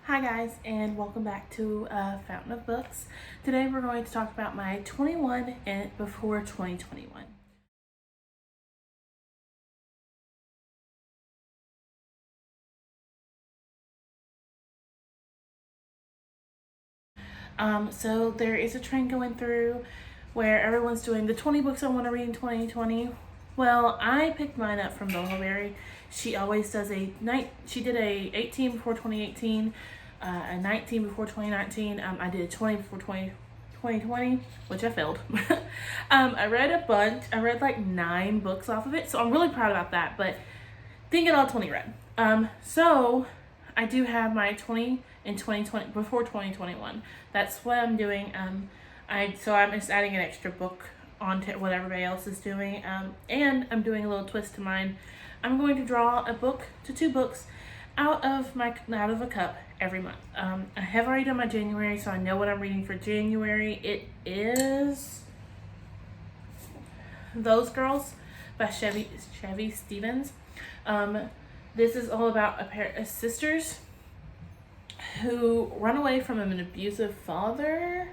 Hi guys, and welcome back to Fountain of Books. Today we're going to talk about my 21 and before 2021. So there is a trend going through where everyone's doing the 20 books I want to read in 2020. Well, I picked mine up from Bellberry. She always does she did a 18 before 2018, a 19 before 2019. I did a 20 before 2020, which I failed. I read a bunch. I read like 9 books off of it, so I'm really proud about that, but didn't get all 20 read. So I do have my 20 in 2020 before 2021. That's what I'm doing. I'm just adding an extra book onto what everybody else is doing. And I'm doing a little twist to mine. I'm going to draw a book to 2 books out of a cup every month. I have already done my January, so I know what I'm reading for January. It is Those Girls by Chevy Stevens. This is all about a pair of sisters who run away from an abusive father.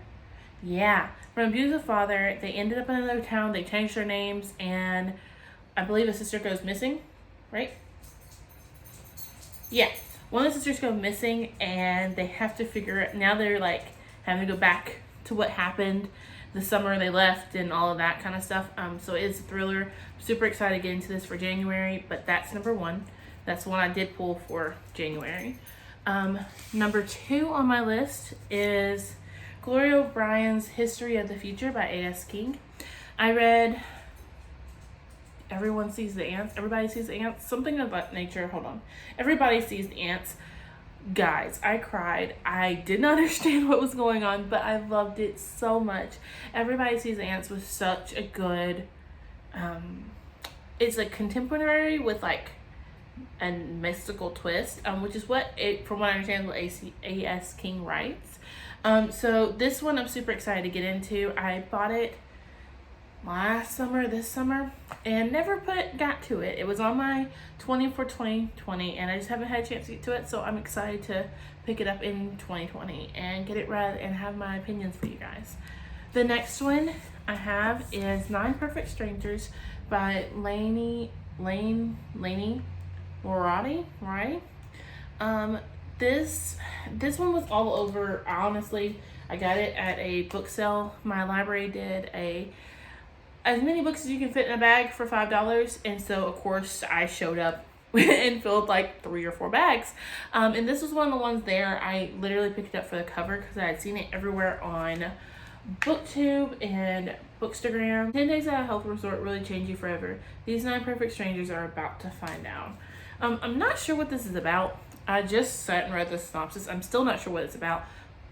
Yeah, from an abusive father. They ended up in another town. They changed their names, and I believe a sister goes missing, right? Yeah, one of the sisters go missing, and they have to figure it. Now they're like having to go back to what happened the summer they left and all of that kind of stuff. So it is a thriller. I'm super excited to get into this for January, but that's number 1. That's the one I did pull for January. Number 2 on my list is Gloria O'Brien's History of the Future by A.S. King. I read Everybody Sees the Ants. Something about nature. Hold on. Everybody Sees the Ants. Guys, I cried. I did not understand what was going on, but I loved it so much. Everybody Sees the Ants was such a good, it's like contemporary with like a mystical twist, which is from what I understand, what A.S. King writes. So this one I'm super excited to get into. I bought it this summer, and never got to it. It was on my 20 for 2020, and I just haven't had a chance to get to it, so I'm excited to pick it up in 2020 and get it read and have my opinions for you guys. The next one I have is 9 Perfect Strangers by Lainey Moradi, right? This one was all over. Honestly, I got it at a book sale. My library did as many books as you can fit in a bag for $5, and so of course I showed up and filled like 3 or 4 bags. And this was one of the ones there. I literally picked it up for the cover because I had seen it everywhere on BookTube and Bookstagram. 10 Days at a Health Resort really change you forever. These 9 Perfect Strangers are about to find out. I'm not sure what this is about. I just sat and read the synopsis. I'm still not sure what it's about,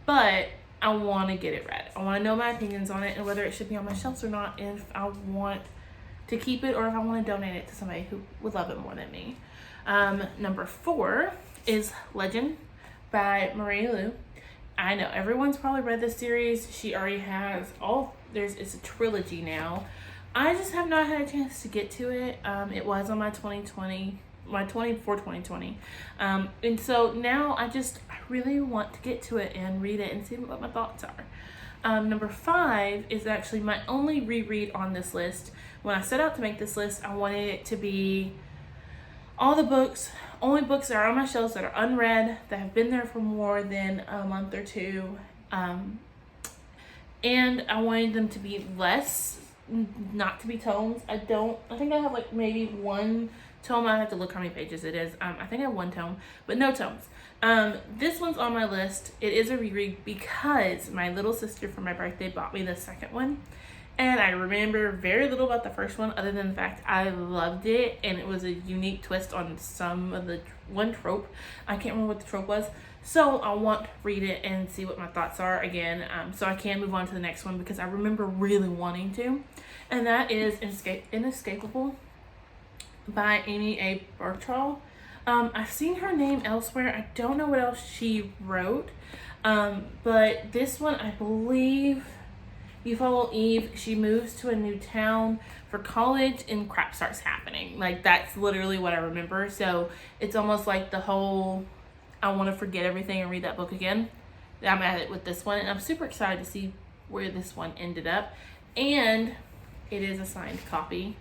but I want to get it read. I want to know my opinions on it and whether it should be on my shelves or not, and if I want to keep it or if I want to donate it to somebody who would love it more than me. Number 4 is Legend by Marie Lu. I know everyone's probably read this series. She already has it's a trilogy now. I just have not had a chance to get to it. It was on my 2020 for 2020. And so now I really want to get to it and read it and see what my thoughts are. Number 5 is actually my only reread on this list. When I set out to make this list, I wanted it to be only books that are on my shelves that are unread, that have been there for more than a month or 2. And I wanted them to be not to be tomes. I think I have like maybe 1 tome. I have to look how many pages it is. I think I have 1 tome, but no tomes. This one's on my list. It is a reread because my little sister for my birthday bought me the second one, and I remember very little about the first one other than the fact I loved it, and it was a unique twist on some of the one trope. I can't remember what the trope was, so I want to read it and see what my thoughts are again, so I can move on to the next one because I remember really wanting to, and that is Inescapable by Amy A. Birchall. I've seen her name elsewhere. I don't know what else she wrote, but this one, I believe you follow Eve. She moves to a new town for college and crap starts happening. Like, that's literally what I remember. So it's almost like the whole I want to forget everything and read that book again. I'm at it with this one, and I'm super excited to see where this one ended up. And it is a signed copy.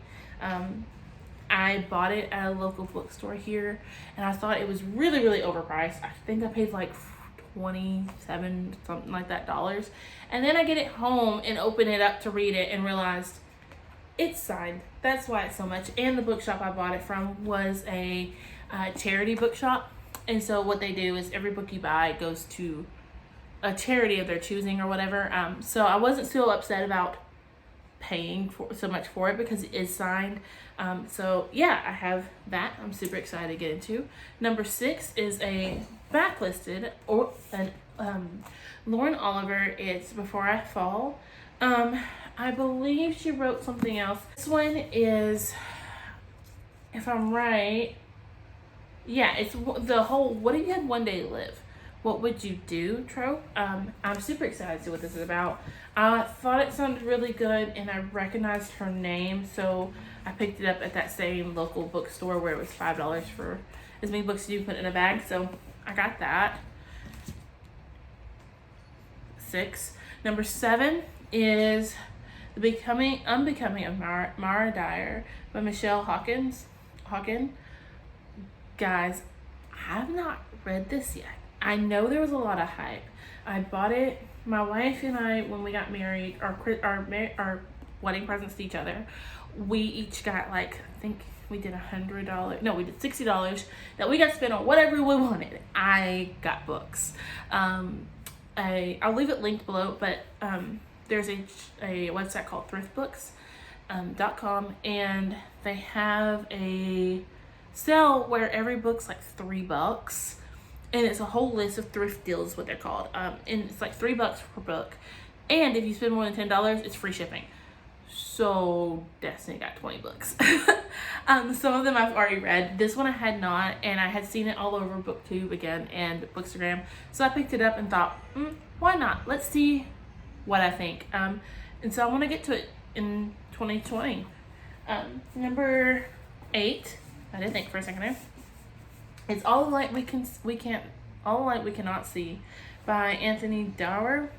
I bought it at a local bookstore here, and I thought it was really, really overpriced. I think I paid like 27 something like that dollars. And then I get it home and open it up to read it and realized it's signed. That's why it's so much. And the bookshop I bought it from was a charity bookshop. And so what they do is every book you buy goes to a charity of their choosing or whatever. So I wasn't so upset about paying for so much for it because it is signed. So yeah, I have that. I'm super excited to get into. Number 6 is a backlisted or Lauren Oliver. It's Before I Fall. I believe she wrote something else. This one is, if I'm right, yeah, it's the whole "what if you had one day to live? What would you do?" trope. I'm super excited to see what this is about. I thought it sounded really good, and I recognized her name, so I picked it up at that same local bookstore where it was $5 for as many books as you put in a bag. So I got that. 6. Number 7 is The Unbecoming of Mara Dyer by Michelle Hawken. Guys, I have not read this yet. I know there was a lot of hype. I bought it. My wife and I, when we got married, our wedding presents to each other, we each got like, I think we did $100. No, we did $60 that we got to spend on whatever we wanted. I got books. I'll leave it linked below, but there's a website called thriftbooks.com, and they have a sale where every book's like $3, and it's a whole list of thrift deals, what they're called. And it's like $3 per book, and if you spend more than $10, it's free shipping. So Destiny got 20 books. Some of them I've already read. This one I had not, and I had seen it all over BookTube again and Bookstagram. So I picked it up and thought, why not? Let's see what I think. And so I want to get to it in 2020. Number 8. I did think for a second there. It's All the Light All the Light We Cannot See by Anthony Doerr.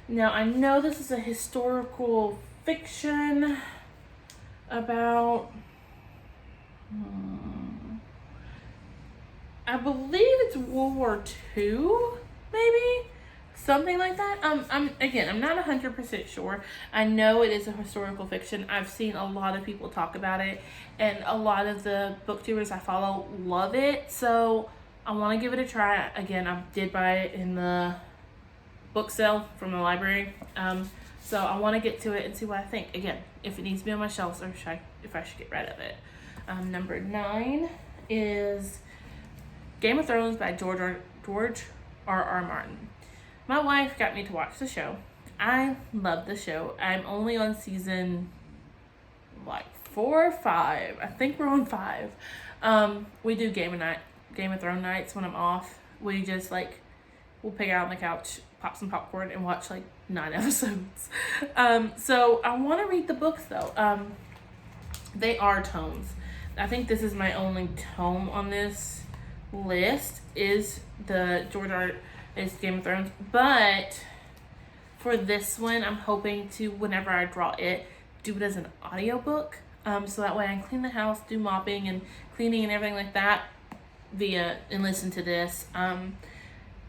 Now I know this is a historical fiction about I believe it's World War II, maybe something like that. I'm not 100% sure. I know it is a historical fiction. I've seen a lot of people talk about it, and a lot of the booktubers I follow love it, so I want to give it a try. Again, I did buy it in the book sale from the library, so I want to get to it and see what I think. Again, if it needs to be on my shelves, or if I should get rid of it. Number 9 is Game of Thrones by George R.R. Martin. My wife got me to watch the show. I love the show. I'm only on season like 4 or 5. I think we're on 5. We do Game of Thrones nights when I'm off. We just we'll pick out on the couch, pop some popcorn, and watch 9 episodes. So I want to read the books though. They are tomes. I think this is my only tome on this list is the is Game of Thrones. But for this one, I'm hoping to, whenever I draw it, do it as an audiobook. So that way I can clean the house, do mopping and cleaning and everything like that and listen to this.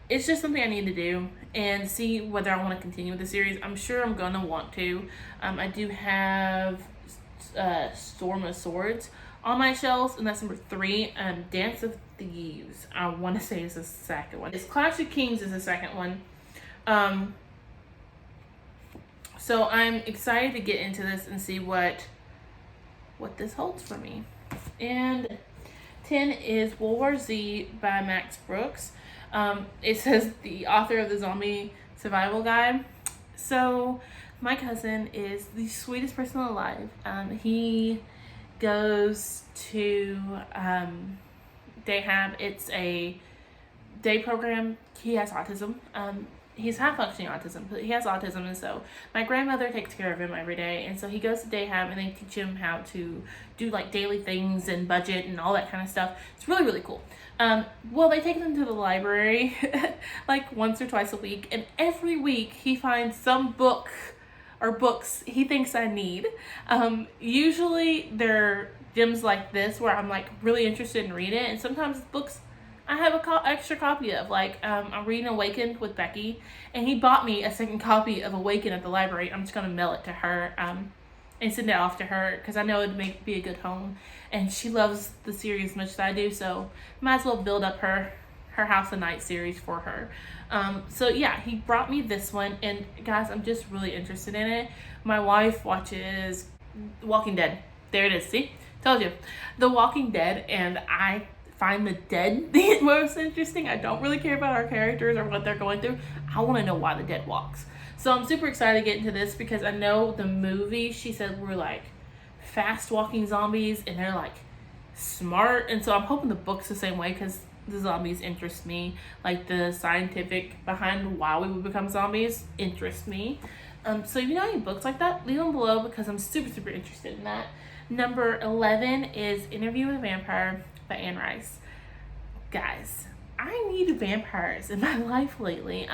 It's just something I need to do and see whether I want to continue with the series. I'm sure I'm going to want to. I do have Storm of Swords on my shelves, and that's number 3. Dance of Thieves, I want to say, is the second one. It's Clash of Kings is the second one. So I'm excited to get into this and see what this holds for me. And 10 is World War Z by Max Brooks. It says the author of the Zombie Survival Guide. So my cousin is the sweetest person alive. He goes to Dayhab. It's a day program. He has autism. He's high functioning autism, but he has autism, and so my grandmother takes care of him every day, and so he goes to Dayhab, and they teach him how to do daily things and budget and all that kind of stuff. It's really, really cool. Well, they take them to the library like once or twice a week, and every week he finds some book or books he thinks I need. Usually they're gems like this where I'm like really interested in reading it, and sometimes it's books I have a extra copy of. Like I'm reading Awakened with Becky, and he bought me a second copy of Awakened at the library. I'm just gonna mail it to her. And send it off to her because I know it'd be a good home, and she loves the series as much as I do, so might as well build up her House of Night series for her. So yeah, he brought me this one, and guys, I'm just really interested in it. My wife watches Walking Dead. There it is. See, told you, The Walking Dead, and I find the dead the most interesting. I don't really care about our characters or what they're going through. I want to know why the dead walks. So I'm super excited to get into this because I know the movie, she said, were like fast walking zombies, and they're like smart. And so I'm hoping the book's the same way because the zombies interest me. Like the scientific behind why we would become zombies interest me. So if you know any books like that, leave them below because I'm super, super interested in that. Number 11 is Interview with a Vampire by Anne Rice. Guys, I need vampires in my life lately.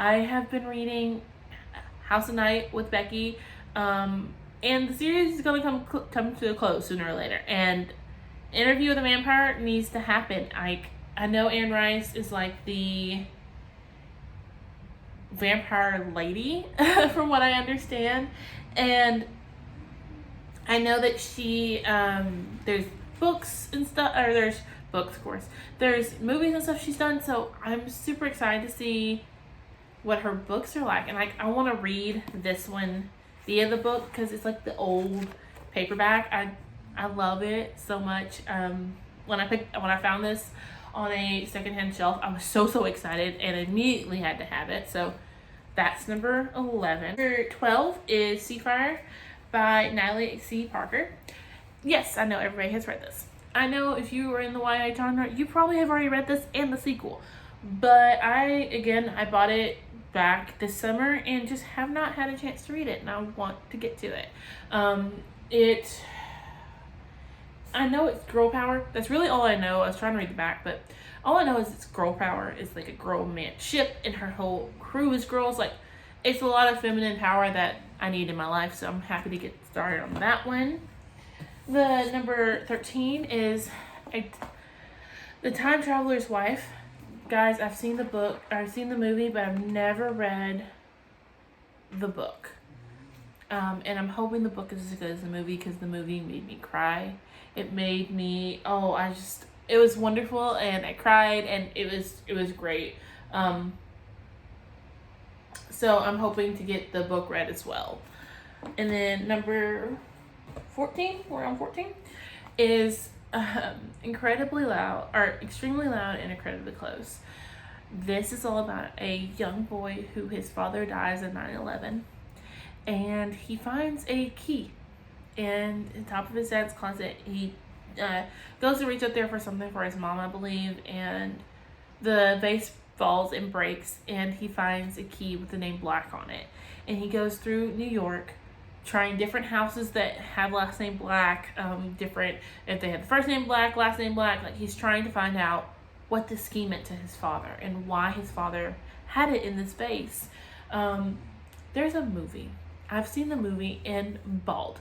I have been reading House of Night with Becky, and the series is going to come to a close sooner or later. And Interview with a Vampire needs to happen. I know Anne Rice is like the vampire lady, from what I understand, and I know that she there's books and stuff, or there's books, of course. There's movies and stuff she's done, so I'm super excited to see what her books are like. And I want to read this one via the book because it's like the old paperback. I love it so much. When I found this on a secondhand shelf, I was so excited and immediately had to have it. So that's number 11. Number 12 is Seafire by Natalie C. Parker. Yes, I know everybody has read this. I know if you were in the YA genre, you probably have already read this and the sequel. But I bought it back this summer and just have not had a chance to read it, and I want to get to it. I know it's girl power. That's really all I know. I was trying to read the back, but all I know is it's girl power. It's like a girl man ship, and her whole crew is girls. Like, it's a lot of feminine power that I need in my life, so I'm happy to get started on that one. The number 13 is The Time Traveler's Wife. Guys, I've seen the movie, but I've never read the book. And I'm hoping the book is as good as the movie because the movie made me cry. It made me, it was wonderful, and I cried, and it was great. So I'm hoping to get the book read as well. And then number 14, we're on 14, is Extremely Loud and Incredibly Close. This is all about a young boy who his father dies in 9/11, and he finds a key in the top of his dad's closet. He goes to reach up there for something for his mom, I believe, and the vase falls and breaks, and he finds a key with the name Black on it. And he goes through New York trying different houses that have last name Black, different, if they have the first name Black, last name Black. Like, he's trying to find out what this key meant to his father and why his father had it in this vase. There's a movie. I've seen the movie and bawled.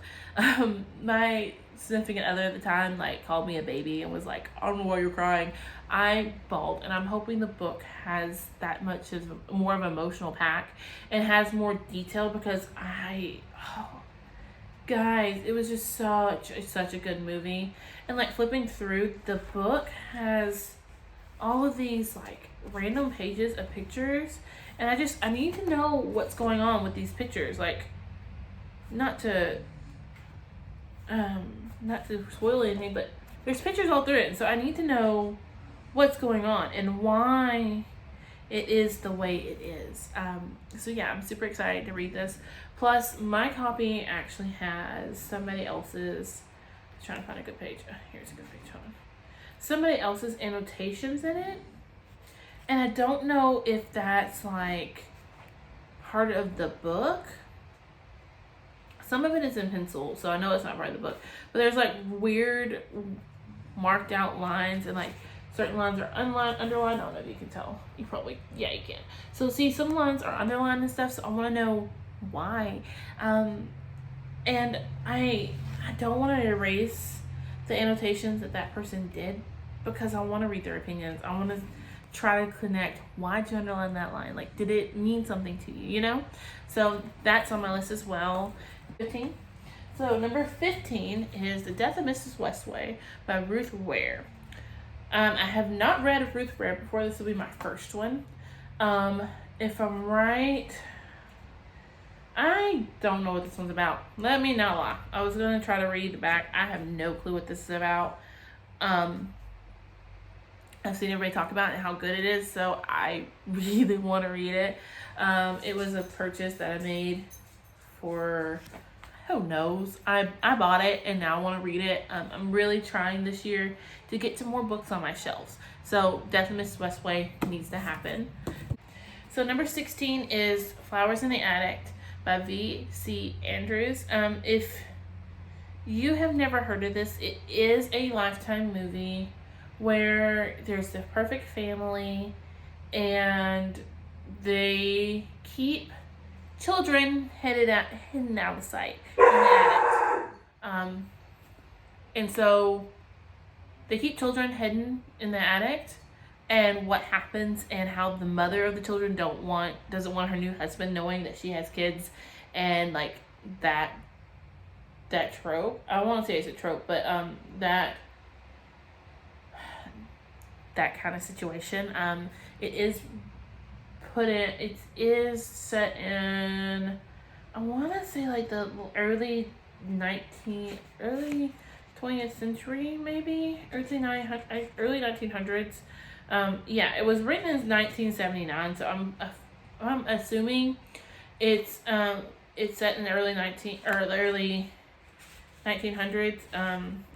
My significant other at the time called me a baby and was like, I don't know why you're crying. I bawled, and I'm hoping the book has that much of more of an emotional pack and has more detail because guys, it was just such a good movie. And flipping through, the book has all of these random pages of pictures, and I need to know what's going on with these pictures. Not to spoil anything, but there's pictures all through it, and so I need to know what's going on and why it is the way it is. So yeah, I'm super excited to read this. Plus, my copy actually has somebody else's. I'm trying to find a good page. Here's a good page. Hold on. Somebody else's annotations in it, and I don't know if that's part of the book. Some of it is in pencil, so I know it's not part of the book. But there's weird marked out lines and certain lines are underlined. I don't know if you can tell. You probably, yeah, you can. So see, some lines are underlined and stuff, so I want to know why. And I don't want to erase the annotations that person did, because I want to read their opinions. I want to try to connect, why'd you underline that line? Like, did it mean something to you, you know? So that's on my list as well. 15. So number 15 is The Death of Mrs. Westaway by Ruth Ware. I have not read Ruth Ware before. This will be my first one. If I'm right, I don't know what this one's about. Let me not lie. I was going to try to read the back. I have no clue what this is about. I've seen everybody talk about it and how good it is, so I really want to read it. It was a purchase that I made for, who knows. I bought it and now I want to read it. I'm really trying this year to get to more books on my shelves. So Death of Mrs. Westaway needs to happen. So number 16 is Flowers in the Attic by V.C. Andrews. If you have never heard of this, it is a Lifetime movie where there's the perfect family and they keep children hidden out of sight in the attic. And so they keep children hidden in the attic, and what happens and how the mother of the children doesn't want her new husband knowing that she has kids, and like that trope. I don't want to say it's a trope, but that kind of situation. It is set in, I want to say like the early 20th century, maybe early 1900s. Yeah, it was written in 1979, so I'm assuming it's set in the early 1900s.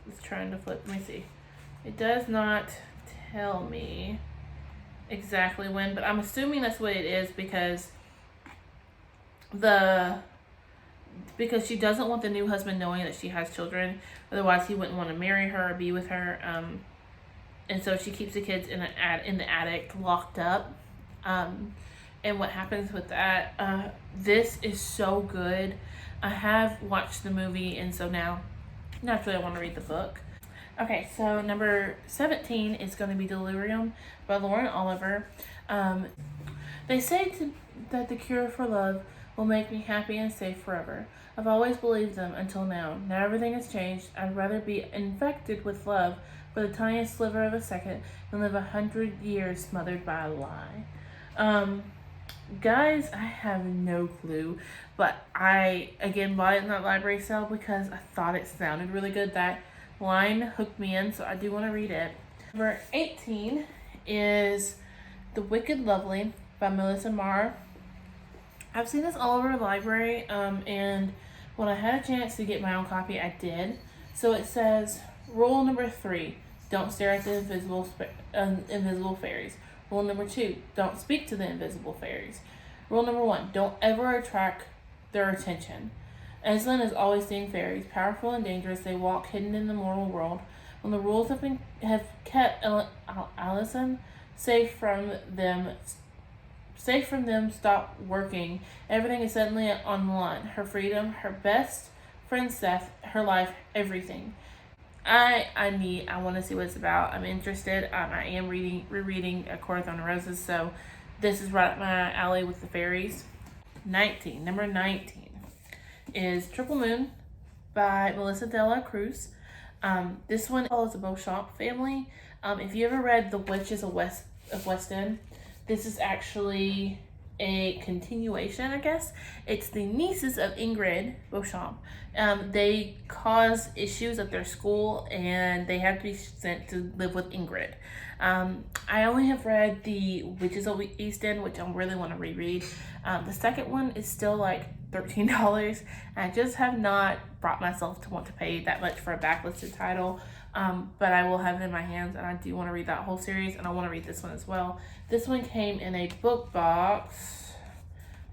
It's trying to flip. Let me see. It does not tell me exactly when, but I'm assuming that's what it is, because she doesn't want the new husband knowing that she has children. Otherwise, he wouldn't want to marry her or be with her. And so she keeps the kids in the attic, locked up. And what happens with that? This is so good. I have watched the movie, and so now, naturally, I want to read the book. Okay, so number 17 is going to be Delirium by Lauren Oliver. They say that the cure for love will make me happy and safe forever. I've always believed them until now. Now everything has changed. I'd rather be infected with love for the tiniest sliver of a second than live 100 years smothered by a lie. Guys, I have no clue, but I, again, bought it in that library sale because I thought it sounded really good. That line hooked me in, so I do want to read it. Number 18 is The Wicked Lovely by Melissa Marr. I've seen this all over the library, and when I had a chance to get my own copy, I did. So it says, rule number 3, don't stare at the invisible fairies. Rule number 2, don't speak to the invisible fairies. Rule number 1, don't ever attract their attention. Aslan is always seeing fairies, powerful and dangerous. They walk hidden in the mortal world. When the rules have kept Allison safe from them, stop working. Everything is suddenly on the line. Her freedom, her best friend Seth, her life, everything. I want to see what it's about. I'm interested. I am rereading A Court on Roses, so this is right up my alley with the fairies. Number 19 is Triple Moon by Melissa De La Cruz. This one follows the Beauchamp family. If you ever read The Witches of West End, this is actually a continuation, I guess. It's the nieces of Ingrid Beauchamp. They cause issues at their school, and they have to be sent to live with Ingrid. I only have read The Witches of East End, which I really want to reread. The second one is still like $13. I just have not brought myself to want to pay that much for a backlisted title. But I will have it in my hands, and I do want to read that whole series, and I want to read this one as well. This one came in a book box.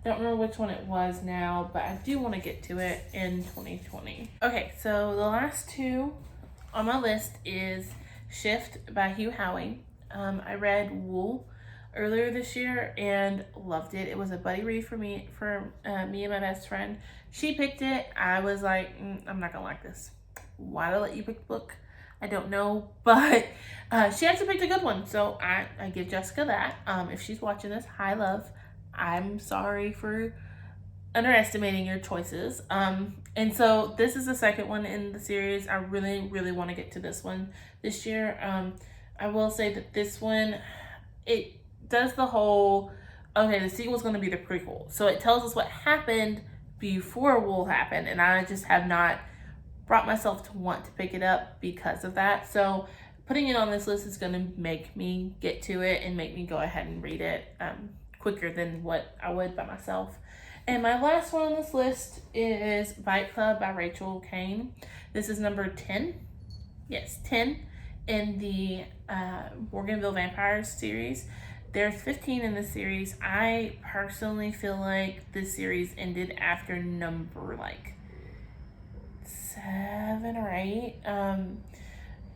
Don't remember which one it was now, but I do want to get to it in 2020. Okay, so the last two on my list is Shift by Hugh Howey. I read Wool earlier this year and loved it. It was a buddy read for me and my best friend. She picked it. I was like, I'm not gonna like this. Why did I let you pick the book? I don't know, but she actually picked a good one, so I give Jessica that. If she's watching this, hi love. I'm sorry for underestimating your choices. And so this is the second one in the series. I really, really want to get to this one this year. I will say that this one, it does the whole, okay, the sequel is going to be the prequel. So it tells us what happened before Wool happened, and I just have not brought myself to want to pick it up because of that. So putting it on this list is going to make me get to it and make me go ahead and read it quicker than what I would by myself. And my last one on this list is Fight Club by Rachel Caine. This is number 10. Yes, 10 in the Morganville Vampires series. There's 15 in this series. I personally feel like this series ended after number like 7 or 8.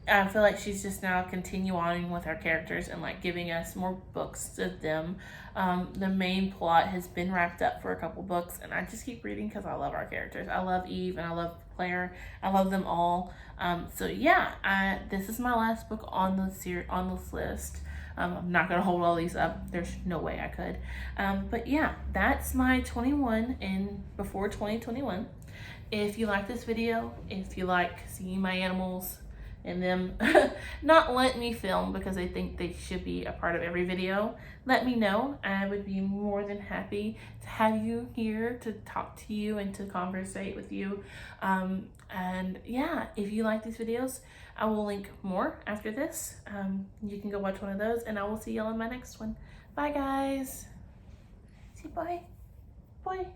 I feel like she's just now continuing with our characters and like giving us more books of them. The main plot has been wrapped up for a couple books, and I just keep reading because I love our characters. I love Eve and I love Claire. I love them all. So yeah, this is my last book on this list. I'm not gonna hold all these up. There's no way I could. But yeah, that's my 21 in before 2021. If you like this video, if you like seeing my animals and them not let me film because I think they should be a part of every video, let me know. I would be more than happy to have you here to talk to you and to conversate with you. And yeah, if you like these videos, I will link more after this. You can go watch one of those, and I will see y'all in my next one. Bye guys. See, bye. Bye.